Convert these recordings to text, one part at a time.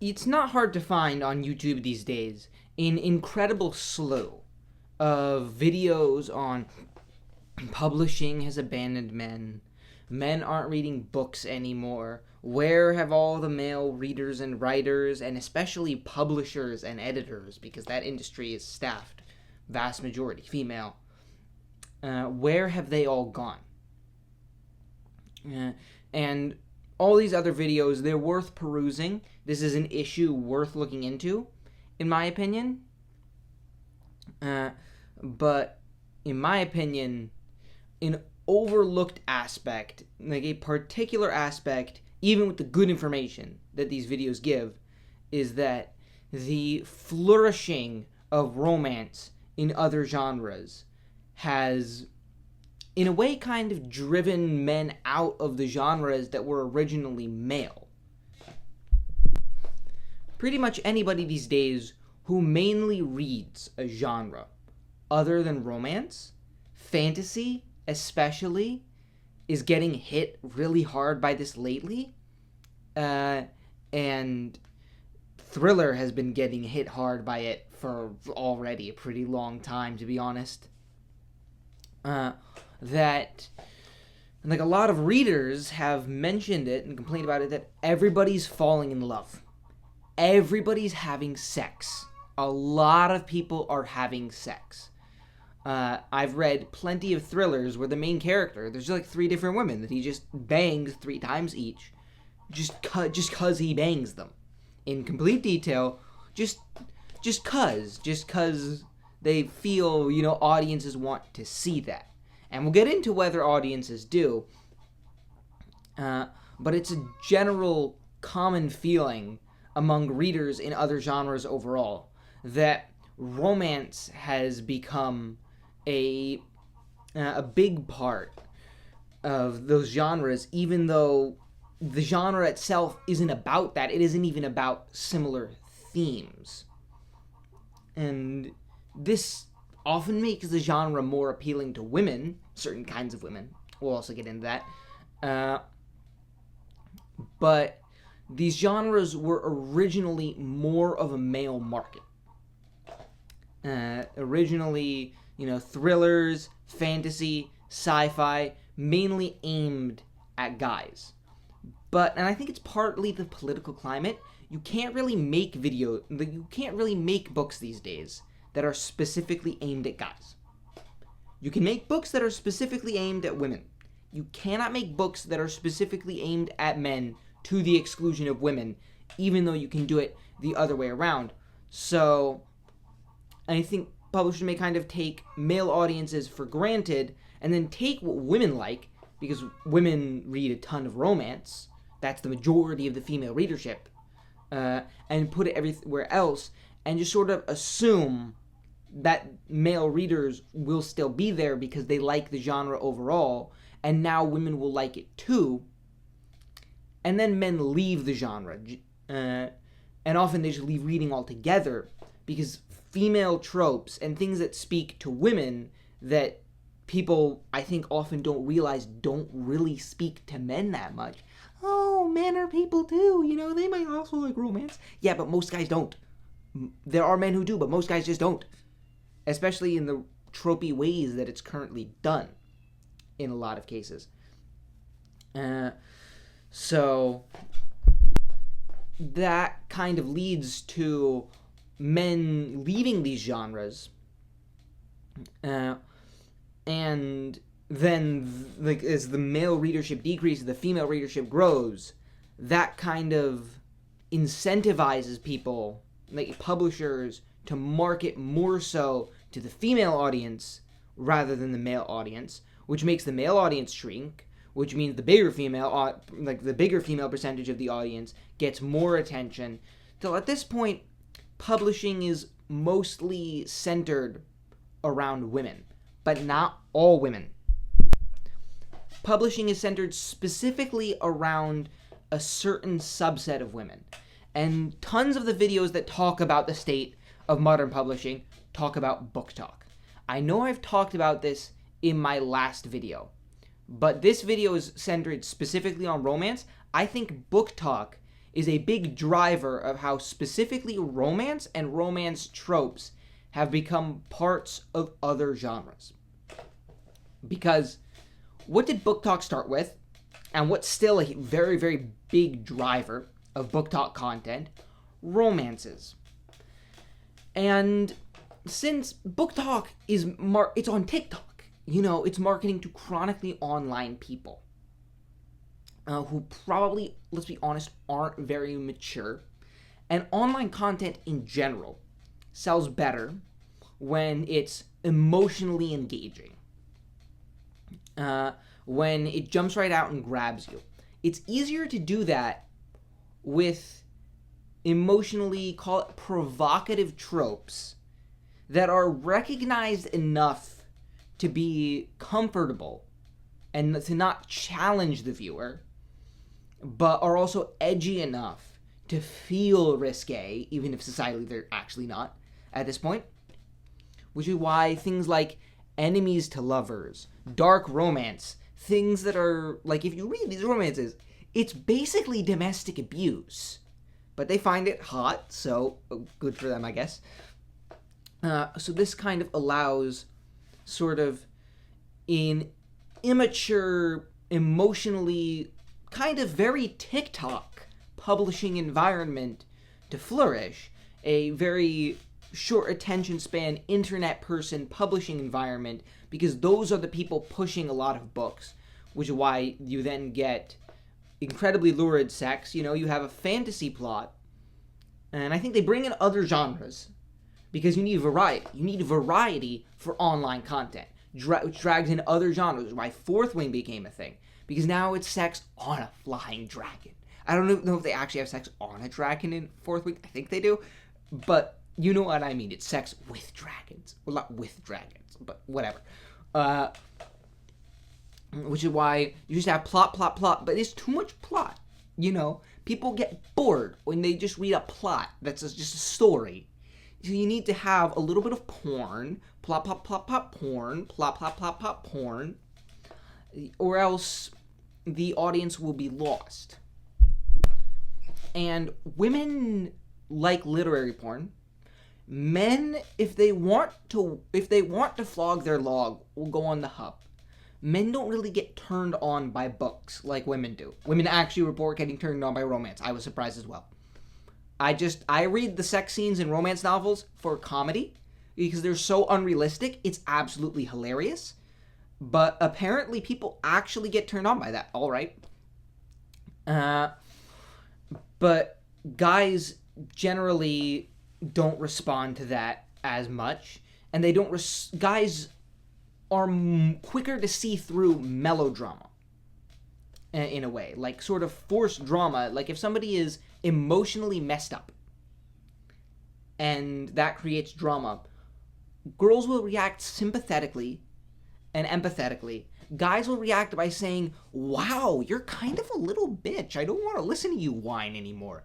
It's not hard to find on YouTube these days an incredible slew of videos on publishing has abandoned men, men aren't reading books anymore, where have all the male readers and writers, and especially publishers and editors, because that industry is staffed, vast majority female, where have they all gone? And all these other videos, they're worth perusing. This is an issue worth looking into, in my opinion. But in my opinion, an overlooked aspect, like a particular aspect, even with the good information that these videos give, is that the flourishing of romance in other genres has, in a way, kind of driven men out of the genres that were originally male. Pretty much anybody these days who mainly reads a genre other than romance, fantasy especially, is getting hit really hard by this lately. And thriller has been getting hit hard by it for already a pretty long time, to be honest. That, like, a lot of readers have mentioned it and complained about it, that everybody's falling in love. Everybody's having sex. A lot of people are having sex. I've read plenty of thrillers where the main character, there's like 3 different women that he just bangs 3 times each, just cause he bangs them in complete detail, just cause they feel, audiences want to see that. And we'll get into whether audiences do, but it's a general common feeling among readers in other genres overall that romance has become a big part of those genres, even though the genre itself isn't about that. It isn't even about similar themes. And this often makes the genre more appealing to women, certain kinds of women. We'll also get into that. But these genres were originally more of a male market. Originally, thrillers, fantasy, sci-fi, mainly aimed at guys. And I think it's partly the political climate. You can't really make books these days that are specifically aimed at guys. You can make books that are specifically aimed at women. You cannot make books that are specifically aimed at men to the exclusion of women, even though you can do it the other way around. So I think publishers may kind of take male audiences for granted and then take what women like, because women read a ton of romance, that's the majority of the female readership, and put it everywhere else, and just sort of assume that male readers will still be there because they like the genre overall, and now women will like it too, and then men leave the genre, and often they just leave reading altogether, because female tropes and things that speak to women that people, I think, often don't realize don't really speak to men that much. Oh, men are people too, they might also like romance. Yeah, but most guys don't. There are men who do, but most guys just don't. Especially in the tropey ways that it's currently done in a lot of cases. So that kind of leads to men leaving these genres, and then, like, as the male readership decreases, the female readership grows. That kind of incentivizes people, like publishers, to market more so to the female audience rather than the male audience, which makes the male audience shrink, which means the bigger female percentage of the audience gets more attention. So at this point, publishing is mostly centered around women, but not all women. Publishing is centered specifically around a certain subset of women. And tons of the videos that talk about the state of modern publishing talk about BookTok. I know I've talked about this in my last video, but this video is centered specifically on romance. I think BookTok is a big driver of how specifically romance and romance tropes have become parts of other genres. Because what did BookTok start with, and what's still a very, very big driver of BookTok content? Romances. And since BookTok it's on TikTok, it's marketing to chronically online people who probably, let's be honest, aren't very mature. And online content in general sells better when it's emotionally engaging. When it jumps right out and grabs you. It's easier to do that with emotionally, call it provocative tropes that are recognized enough to be comfortable and to not challenge the viewer, but are also edgy enough to feel risque, even if societally they're actually not at this point. Which is why things like enemies to lovers, dark romance, things that are, like, if you read these romances, it's basically domestic abuse. But they find it hot, so good for them, I guess. So this kind of allows sort of an immature, emotionally, kind of very TikTok publishing environment to flourish. A very short attention span internet person publishing environment, because those are the people pushing a lot of books, which is why you then get incredibly lurid sex. You have a fantasy plot, and I think they bring in other genres because you need variety. You need variety for online content, which drags in other genres. Why Fourth Wing became a thing, because now it's sex on a flying dragon. I don't know if they actually have sex on a dragon in Fourth Wing. I think they do, but you know what I mean. It's sex with dragons. Well, not with dragons, but whatever. Which is why you just have plot, but it's too much plot. People get bored when they just read a plot that's just a story. So you need to have a little bit of porn, plot, porn, plot, porn, or else the audience will be lost. And women like literary porn. Men, if they want to flog their log, will go on the hub. Men don't really get turned on by books like women do. Women actually report getting turned on by romance. I was surprised as well. I read the sex scenes in romance novels for comedy because they're so unrealistic. It's absolutely hilarious. But apparently people actually get turned on by that. All right. But guys generally don't respond to that as much, and they don't guys are quicker to see through melodrama in a way, like sort of forced drama. Like if somebody is emotionally messed up and that creates drama, girls will react sympathetically and empathetically. Guys will react by saying, wow, you're kind of a little bitch, I don't want to listen to you whine anymore.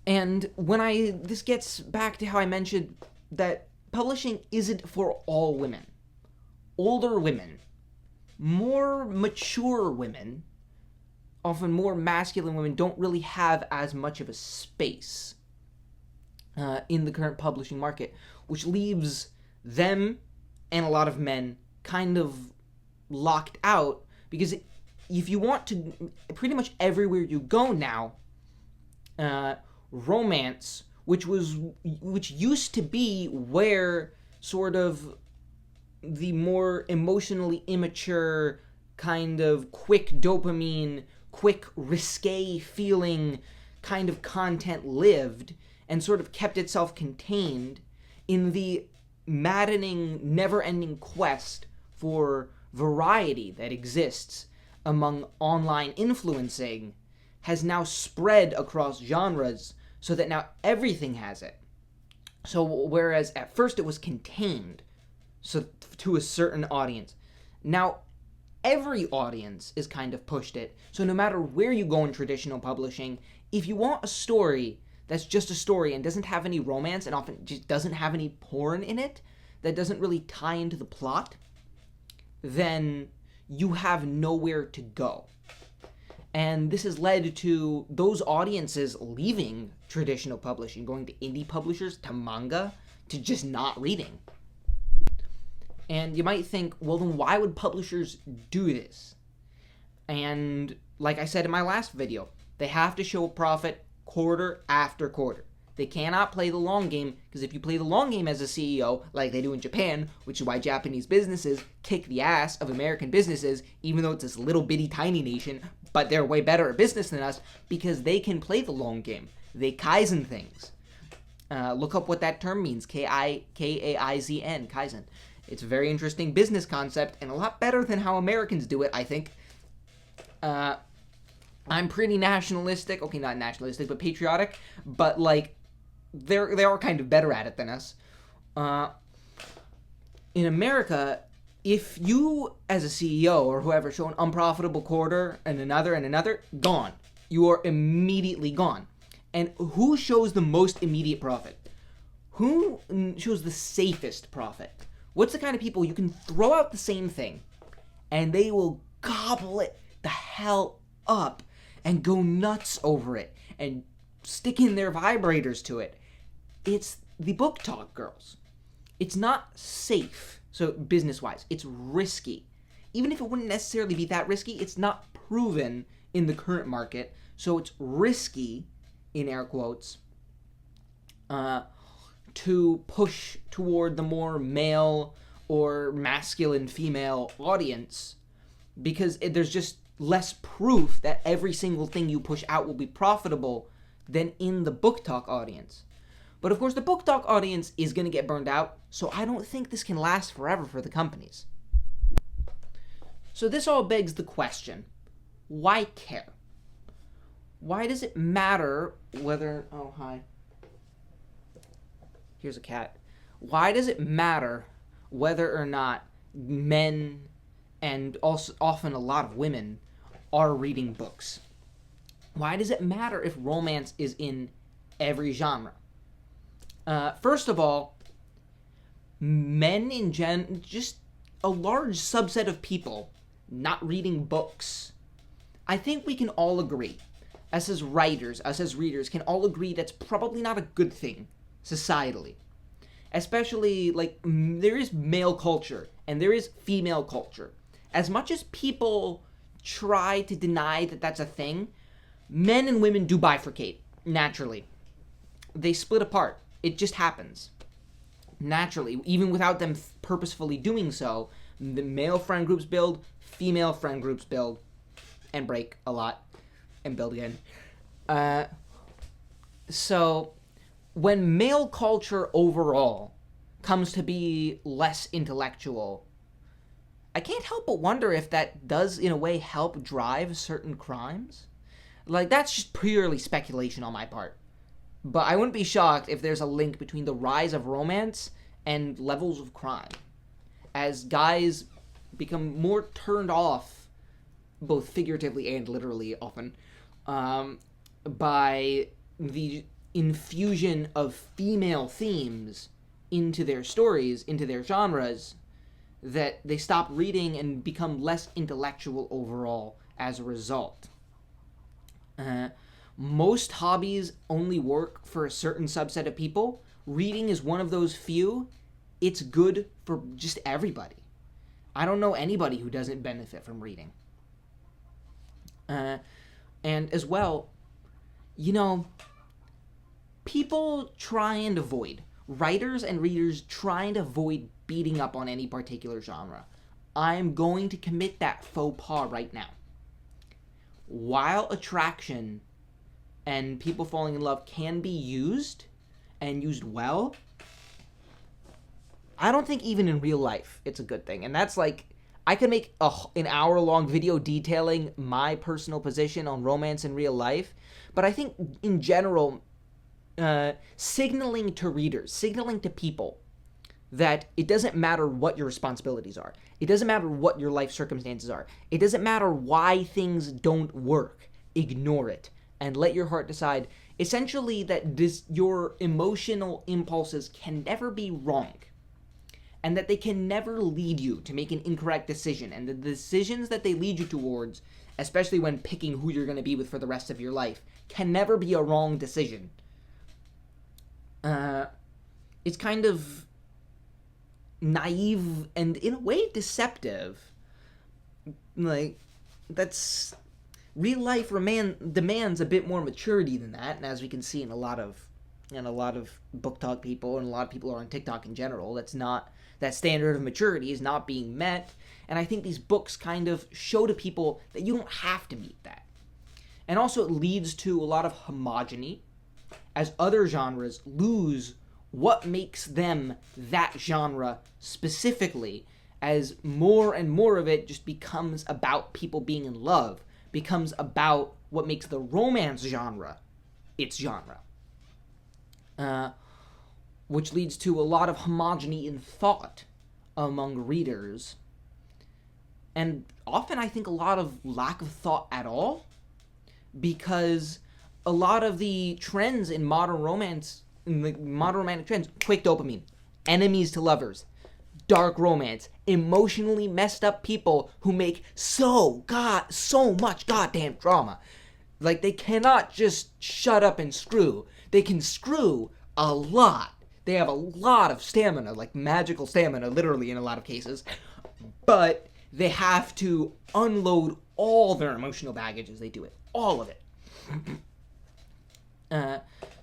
And this gets back to how I mentioned that publishing isn't for all women. Older women, more mature women, often more masculine women, don't really have as much of a space in the current publishing market, which leaves them and a lot of men kind of locked out, because if you want to, pretty much everywhere you go now, romance, which used to be where sort of the more emotionally immature, kind of quick dopamine, quick risque feeling kind of content lived and sort of kept itself contained in the maddening, never-ending quest for variety that exists among online influencing, has now spread across genres so that now everything has it. So whereas at first it was contained to a certain audience, now every audience is kind of pushed it. So no matter where you go in traditional publishing, if you want a story that's just a story and doesn't have any romance and often just doesn't have any porn in it, that doesn't really tie into the plot, then you have nowhere to go. And this has led to those audiences leaving traditional publishing, going to indie publishers, to manga, to just not reading. And you might think, well, then why would publishers do this? And like I said in my last video, they have to show a profit quarter after quarter. They cannot play the long game, because if you play the long game as a CEO, like they do in Japan, which is why Japanese businesses kick the ass of American businesses, even though it's this little bitty tiny nation, but they're way better at business than us, because they can play the long game. They Kaizen things. Look up what that term means, K-A-I-Z-N, Kaizen. It's a very interesting business concept, and a lot better than how Americans do it, I think. I'm pretty nationalistic, okay, not nationalistic, but patriotic, but like, they are kind of better at it than us. In America, if you, as a CEO or whoever, show an unprofitable quarter and another, gone. You are immediately gone. And who shows the most immediate profit? Who shows the safest profit? What's the kind of people you can throw out the same thing and they will gobble it the hell up and go nuts over it and stick in their vibrators to it? It's the BookTok girls. It's not safe, so business-wise. It's risky. Even if it wouldn't necessarily be that risky, it's not proven in the current market, so it's risky, in air quotes, to push toward the more male or masculine female audience, because there's just less proof that every single thing you push out will be profitable than in the BookTok audience. But of course, the BookTok audience is going to get burned out, so I don't think this can last forever for the companies. So this all begs the question, why care? Why does it matter whether... Oh, hi. Here's a cat. Why does it matter whether or not men, and also often a lot of women, are reading books? Why does it matter if romance is in every genre? First of all, men in just a large subset of people not reading books. I think we can all agree, us as writers, us as readers, can all agree that's probably not a good thing societally. Especially, like, there is male culture and there is female culture. As much as people try to deny that that's a thing, men and women do bifurcate, naturally. They split apart. It just happens. Naturally, even without them purposefully doing so, the male friend groups build, female friend groups build, and break a lot, and build again. So, when male culture overall comes to be less intellectual, I can't help but wonder if that does, in a way, help drive certain crimes. Like, that's just purely speculation on my part. But I wouldn't be shocked if there's a link between the rise of romance and levels of crime. As guys become more turned off, both figuratively and literally often, by the infusion of female themes into their stories, into their genres, that they stop reading and become less intellectual overall as a result. Most hobbies only work for a certain subset of people. Reading is one of those few. It's good for just everybody. I don't know anybody who doesn't benefit from reading. And as well, you know, people try and avoid, writers and readers try and avoid beating up on any particular genre. I'm going to commit that faux pas right now. While attraction and people falling in love can be used, and used well, I don't think even in real life it's a good thing. And that's like, I could make an hour-long video detailing my personal position on romance in real life, but I think in general, signaling to readers, signaling to people that it doesn't matter what your responsibilities are. It doesn't matter what your life circumstances are. It doesn't matter why things don't work. Ignore it and let your heart decide. Essentially, that your emotional impulses can never be wrong, and that they can never lead you to make an incorrect decision, and the decisions that they lead you towards especially when picking who you're going to be with for the rest of your life, can never be a wrong decision. It's kind of naive and in a way deceptive. Like, that's real life demands a bit more maturity than that, and as we can see in a lot of BookTok people and a lot of people who are on TikTok in general, that standard of maturity is not being met. And I think these books kind of show to people that you don't have to meet that. And also it leads to a lot of homogeny as other genres lose what makes them that genre specifically, as more and more of it just becomes about people being in love, becomes about what makes the romance genre its genre. Which leads to a lot of homogeny in thought among readers. And often I think a lot of lack of thought at all, because a lot of the trends in modern romance, in the modern romantic trends, quick dopamine, enemies to lovers, dark romance, emotionally messed up people who make so much goddamn drama. Like, they cannot just shut up and screw. They can screw a lot. They have a lot of stamina, like magical stamina, literally in a lot of cases. But they have to unload all their emotional baggage as they do it. All of it.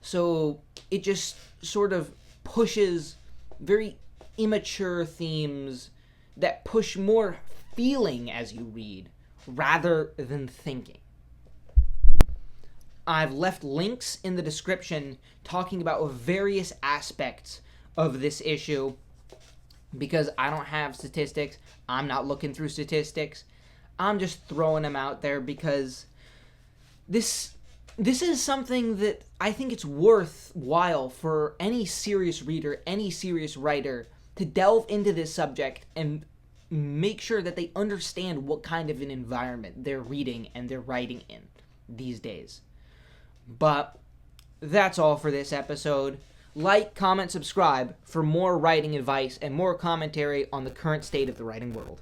So it just sort of pushes very immature themes that push more feeling as you read rather than thinking. I've left links in the description talking about various aspects of this issue because I don't have statistics. I'm not looking through statistics. I'm just throwing them out there because this is something that I think it's worthwhile for any serious reader, any serious writer to delve into this subject and make sure that they understand what kind of an environment they're reading and they're writing in these days. But that's all for this episode. Like, comment, subscribe for more writing advice and more commentary on the current state of the writing world.